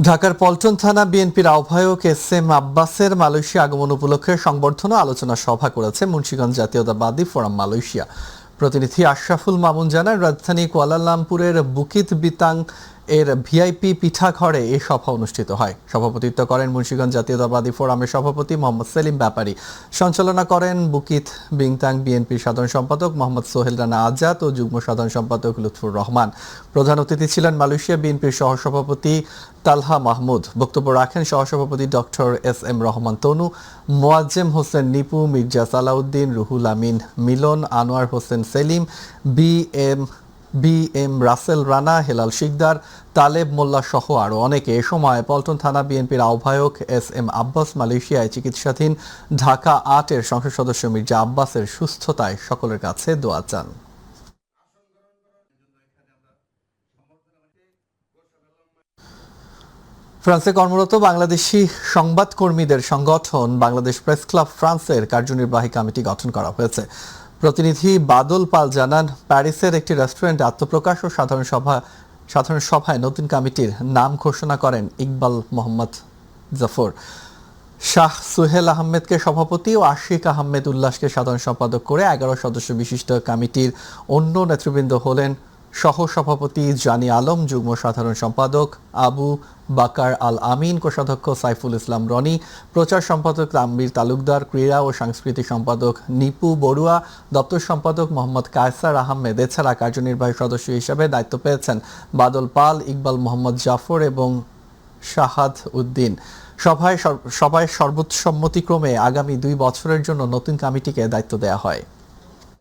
ঢাকার পল্টন থানা বিএনপির আহ্বায়ক এস.এম. আব্বাসের মালয়েশিয়া আগমন উপলক্ষে সংবর্ধনা আলোচনা সভা করেছে মুন্সিগঞ্জ জাতীয়তাবাদী ফোরাম মালয়েশিয়া। প্রতিনিধি আশরাফুল মামুন জানান, রাজধানী কুয়ালালামপুরের বুকিত বিতাং এর ভিআইপি পিঠাঘরে এই সভা অনুষ্ঠিত হয়। সভাপতিত্ব করেন মুন্সিগঞ্জ জাতীয়তাবাদী ফোরামের সভাপতি মোহাম্মদ সেলিম ব্যাপারী। সঞ্চালনা করেন বুকিত বিংতাং বিএনপির সাধারণ সম্পাদক মোহাম্মদ সোহেল রানা আজাদ ও যুগ্ম সাধারণ সম্পাদক লুৎফুর রহমান। প্রধান অতিথি ছিলেন মালয়েশিয়া বিএনপির সহসভাপতি তালহা মাহমুদ। বক্তব্য রাখেন সহসভাপতি ডক্টর এস.এম. রহমান তনু, মোয়াজ্জেম হোসেন নিপু, মির্জা সালাউদ্দিন, রুহুল আমিন মিলন, আনোয়ার হোসেন সেলিম, বি.এম. রাসেল রানা, হেলাল শিকদার, তালেব মোল্লা সহ আরও অনেকে। এ সময় পল্টন থানা বিএনপির আহ্বায়ক এস.এম. আব্বাস মালয়েশিয়ায় চিকিৎসাধীন ঢাকা ৮-এর সংসদ সদস্য মির্জা আব্বাসের সুস্থতায় সকলের কাছে দোয়া চান। ফ্রান্সে কর্মরত বাংলাদেশি সংবাদকর্মীদের সংগঠন বাংলাদেশ প্রেস ক্লাব ফ্রান্সের কার্যনির্বাহী কমিটি গঠন করা হয়েছে। প্রতিনিধি বাদল পাল জানান, প্যারিসের একটি রেস্টুরেন্টে আত্মপ্রকাশ ও সাধারণ সভায় নতুন কমিটির নাম ঘোষণা করেন ইকবাল মোহাম্মদ জাফর। শাহ সুহেল আহমেদকে সভাপতি ও আশিক আহমেদ উল্লাসকে সাধারণ সম্পাদক করে ১১ সদস্য বিশিষ্ট কমিটির অন্য নেতৃবৃন্দ হলেন সহসভাপতি জানি আলম, যুগ্ম সাধারণ সম্পাদক আবু বাকার আল আমিন, কোষাধ্যক্ষ সাইফুল ইসলাম রনি, প্রচার সম্পাদক তানভীর তালুকদার, ক্রীড়া ও সাংস্কৃতিক সম্পাদক নিপু বড়ুয়া, দপ্তর সম্পাদক মোহাম্মদ কায়সার আহমেদ। এছাড়া কার্যনির্বাহী সদস্য হিসেবে দায়িত্ব পেয়েছেন বাদল পাল, ইকবাল মোহাম্মদ জাফর এবং শাহাদ উদ্দিন। সভায় সর্বোচ্চসম্মতিক্রমে আগামী ২ বছরের জন্য নতুন কমিটিকে দায়িত্ব দেওয়া হয়।